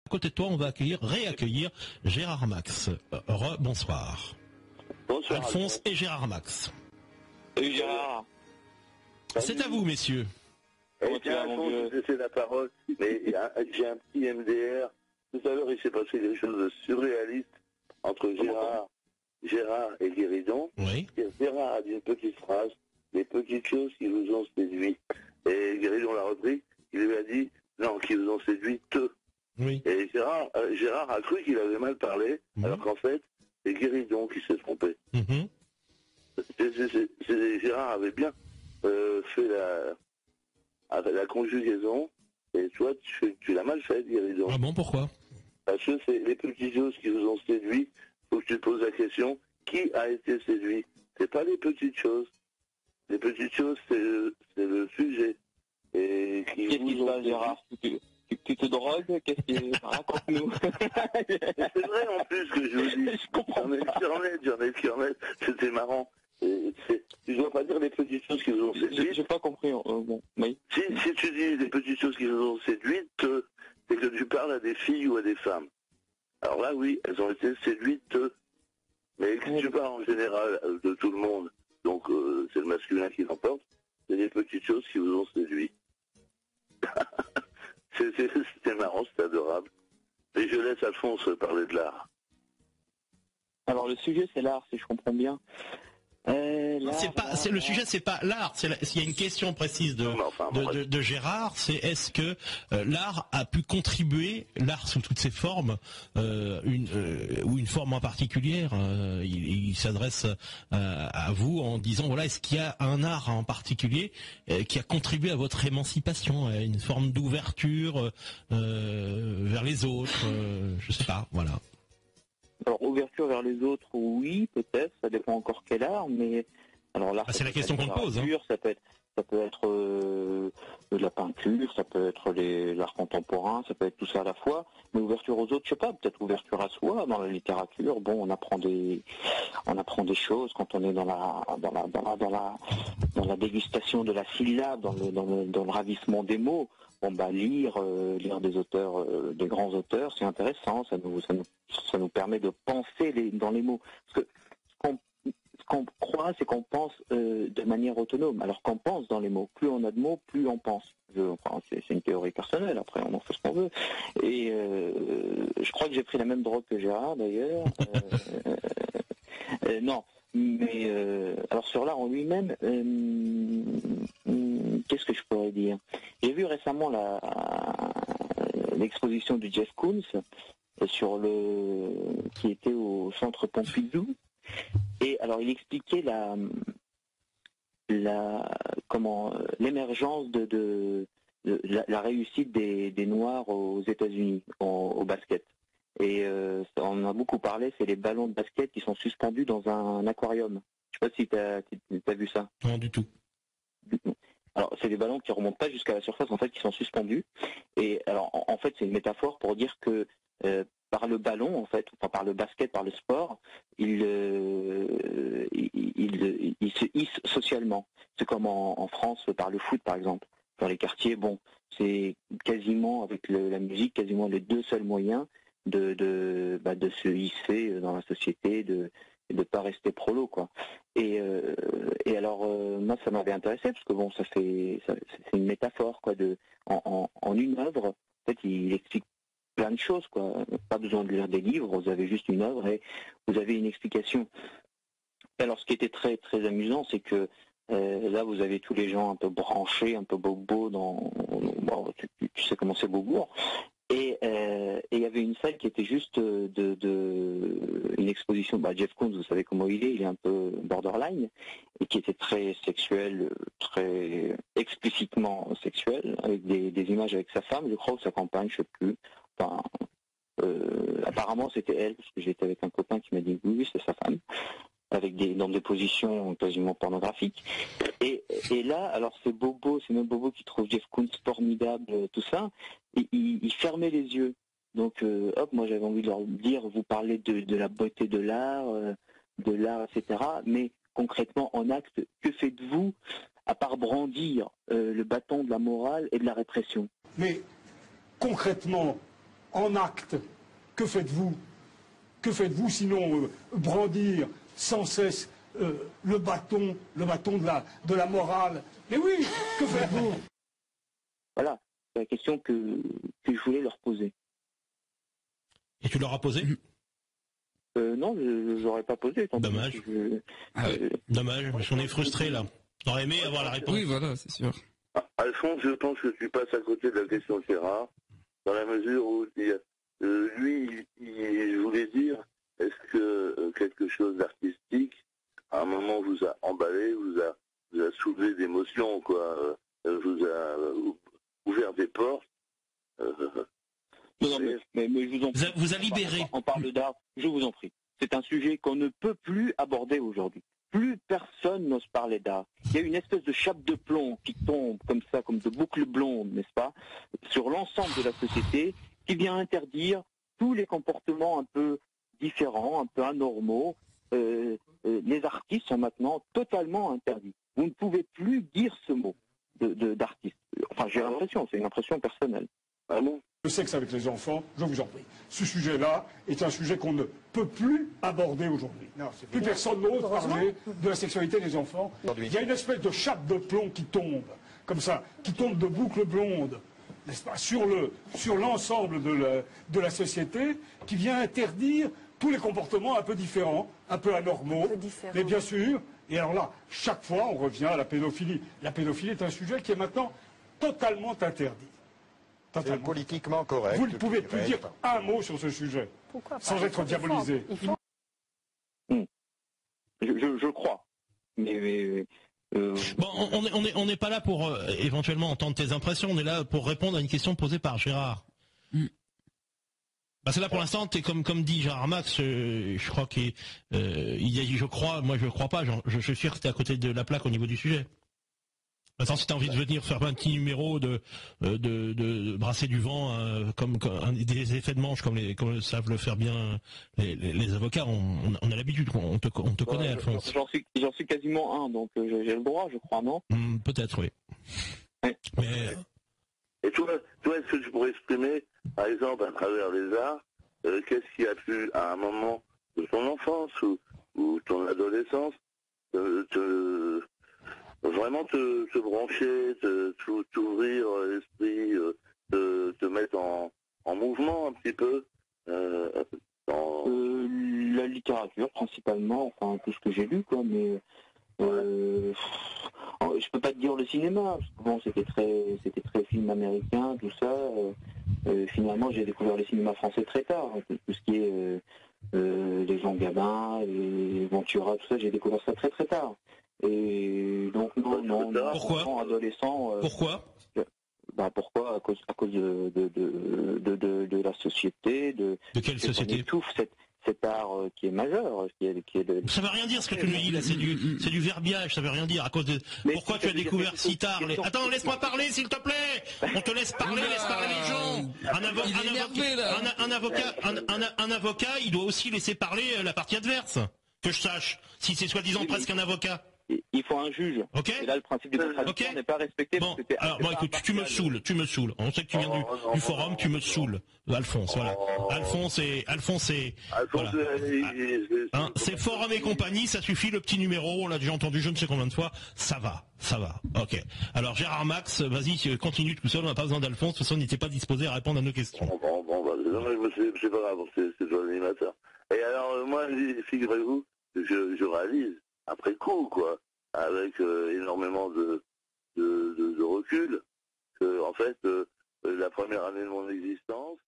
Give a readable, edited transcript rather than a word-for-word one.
À côté de toi, on va réaccueillir Gérard Max. Bonsoir. Bonsoir. Alphonse et Gérard Max. Salut Gérard. C'est à vous, messieurs. Alphonse, c'est la parole, mais j'ai un petit MDR. Tout à l'heure, il s'est passé des choses surréalistes entre Gérard et Guéridon. Oui. Gérard a dit une petite phrase, les petites choses qui vous ont séduit. Et Guéridon l'a repris, il lui a dit, non, qui vous ont séduit, Oui. Et Gérard a cru qu'il avait mal parlé, alors qu'en fait, c'est Guéridon qui s'est trompé. Gérard avait bien fait la conjugaison, et toi, tu l'as mal fait, Guéridon. Ah bon, pourquoi? Parce que c'est les petites choses qui vous ont séduit. Faut que tu te poses la question, qui a été séduit? C'est pas les petites choses. Les petites choses, c'est le sujet. Et Qu'est-ce qui se passe, Gérard? Tu te drogues? Qu'est-ce que raconte-nous? C'est vrai en plus que je vous dis. J'en ai. C'était marrant. Tu dois pas dire les petites choses qui vous ont séduit. J'ai pas compris. Bon, oui. Si tu dis les petites choses qui vous ont séduites, c'est que tu parles à des filles ou à des femmes. Alors là, oui, elles ont été séduites. Mais si tu parles en général de tout le monde, donc c'est le masculin qui l'emporte, c'est des petites choses qui vous ont séduit. C'était marrant, c'était adorable. Et je laisse Alphonse parler de l'art. Alors le sujet c'est l'art, si je comprends bien. Le sujet, c'est pas l'art. Il y a une question précise de Gérard. C'est est-ce que l'art a pu contribuer, l'art sous toutes ses formes, ou une forme en particulière. Il s'adresse à vous en disant voilà, est-ce qu'il y a un art en particulier qui a contribué à votre émancipation, à une forme d'ouverture vers les autres, je sais pas, voilà. Alors, ouverture vers les autres, oui, peut-être, ça dépend encore quel art, mais alors l'art, c'est la question qu'on pose. Ça peut être de la peinture, ça peut être l'art contemporain, ça peut être tout ça à la fois. Mais ouverture aux autres, je sais pas, peut-être ouverture à soi dans la littérature. Bon, on apprend des choses quand on est dans la dégustation de la syllabe, dans le ravissement des mots. Bon, bah lire des auteurs, des grands auteurs, c'est intéressant. Ça nous permet de penser dans les mots. Parce que ce qu'on croit, c'est qu'on pense de manière autonome, alors qu'on pense dans les mots. Plus on a de mots, plus on pense. C'est une théorie personnelle, après on en fait ce qu'on veut. Et je crois que j'ai pris la même drogue que Gérard, d'ailleurs. Non, mais alors sur l'art en lui-même, qu'est-ce que je pourrais dire? J'ai vu récemment l'exposition de Jeff Koons qui était au Centre Pompidou. Et alors il expliquait l'émergence de la réussite des Noirs aux États-Unis au basket. Et on en a beaucoup parlé, c'est les ballons de basket qui sont suspendus dans un aquarium. Je sais pas si t'as vu ça. Non, du tout. Alors c'est des ballons qui remontent pas jusqu'à la surface, en fait, qui sont suspendus. Et alors en fait c'est une métaphore pour dire que par le ballon, en fait, enfin par le basket, par le sport, il se hisse socialement. C'est comme en France par le foot, par exemple. Dans les quartiers, bon, c'est quasiment avec la musique, quasiment les deux seuls moyens de se hisser dans la société, de pas rester prolo, quoi. Et alors moi ça m'avait intéressé parce que bon, c'est une métaphore, quoi, en une œuvre. En fait, il explique plein de choses, quoi. Pas besoin de lire des livres, vous avez juste une œuvre et vous avez une explication. Alors, ce qui était très très amusant, c'est que là, vous avez tous les gens un peu branchés, un peu bobos tu sais comment c'est Beaubourg. Et il y avait une salle qui était juste une exposition. Jeff Koons, vous savez comment il est un peu borderline, et qui était très sexuel, très explicitement sexuel, avec des images avec sa femme, je crois, ou sa compagne, je sais plus. Enfin, apparemment c'était elle, parce que j'étais avec un copain qui m'a dit oui, c'est sa femme, dans des positions quasiment pornographiques. Et là, alors c'est même Bobo qui trouve Jeff Koons formidable, tout ça, et il fermait les yeux. Donc moi j'avais envie de leur dire, vous parlez de la beauté de l'art, etc. Mais concrètement, en acte, que faites-vous à part brandir le bâton de la morale et de la répression? Mais concrètement, en acte, que faites-vous? Que faites-vous sinon brandir sans cesse le bâton de la morale? Mais oui, que faites-vous? Voilà, c'est la question que je voulais leur poser. Et tu leur as posé? Non, je n'aurais pas posé. Dommage. Dommage, parce qu'on est frustré là. On aurait aimé avoir la réponse. Oui, voilà, c'est sûr. Alphonse, je pense que tu passes à côté de la question de Gérard, dans la mesure où lui, je voulais dire, est-ce que quelque chose d'artistique, à un moment, vous a emballé, vous a soulevé d'émotions, quoi, vous a ouvert des portes. Non, mais je vous en prie. Vous a libéré. On parle d'art, je vous en prie. C'est un sujet qu'on ne peut plus aborder aujourd'hui. Plus personne n'ose parler d'art. Il y a une espèce de chape de plomb qui tombe comme ça, comme de boucles blondes, n'est-ce pas, sur l'ensemble de la société, qui vient interdire tous les comportements un peu différents, un peu anormaux. Les artistes sont maintenant totalement interdits. Vous ne pouvez plus dire ce mot d'artiste. Enfin, j'ai l'impression, c'est une impression personnelle. Ah bon? Le sexe avec les enfants, je vous en prie. Ce sujet-là est un sujet qu'on ne peut plus aborder aujourd'hui. Plus personne n'ose parler de la sexualité des enfants. Il y a une espèce de chape de plomb qui tombe, comme ça, qui tombe de boucles blondes, n'est-ce pas, sur l'ensemble de la société, qui vient interdire tous les comportements un peu différents, un peu anormaux. Mais bien sûr, et alors là, chaque fois, on revient à la pédophilie. La pédophilie est un sujet qui est maintenant totalement interdit. C'est politiquement correct. Vous ne pouvez plus dire un mot sur ce sujet, sans être diabolisé. Je crois. Mais Bon, on n'est pas là pour éventuellement entendre tes impressions, on est là pour répondre à une question posée par Gérard. Parce que là, pour l'instant, t'es comme dit Gérard Max, je crois qu'il a dit je crois, moi je crois pas, je suis sûr que t'es à côté de la plaque au niveau du sujet. Maintenant, si tu as envie de venir faire un petit numéro de brasser du vent, comme des effets de manche, comme savent le faire bien les avocats, on a l'habitude, on te connaît, Alphonse. J'en suis quasiment un, donc j'ai le droit, je crois, non? Peut-être, oui. Ouais. Mais... Et toi, est-ce que tu pourrais exprimer, par exemple, à travers les arts, qu'est-ce qui a pu, à un moment de ton enfance ou ton adolescence, vraiment te brancher, t'ouvrir l'esprit, te mettre en mouvement un petit peu La littérature principalement, enfin tout ce que j'ai lu, quoi, mais je peux pas te dire le cinéma, parce que bon, c'était très film américain, tout ça. Finalement, j'ai découvert le cinéma français très tard, tout ce qui est les Jean Gabin, les Ventura, tout ça, j'ai découvert ça très très tard. Et donc non. Pourquoi? Adolescent. Pourquoi? Pourquoi? À cause de la société, de quelle société? Étouffe cet art qui est majeur, qui est Ça veut rien dire ce que tu nous dis là, c'est du verbiage, ça veut rien dire. À cause de pourquoi tu as découvert si tard Attends, laisse-moi parler s'il te plaît. On te laisse parler les gens. Un avocat, il doit aussi laisser parler la partie adverse. Que je sache, si c'est soi-disant presque un avocat. Il faut un juge. Ok. Et là, le principe de contradiction n'est pas respecté. Bon, alors bon, écoute, tu me saoules. On sait que tu viens du forum, tu me saoules. Alphonse, voilà. Alphonse, voilà. C'est forum et compagnie, ça suffit, le petit numéro, on l'a déjà entendu je ne sais combien de fois, ça va. Ok. Alors Gérard Max, vas-y, continue tout seul, on n'a pas besoin d'Alphonse, de toute façon, il n'était pas disposé à répondre à nos questions. C'est pas grave, c'est toi l'animateur. Et alors, moi, figurez-vous, je réalise, après coup, quoi, avec énormément de recul, que, en fait, la première année de mon existence,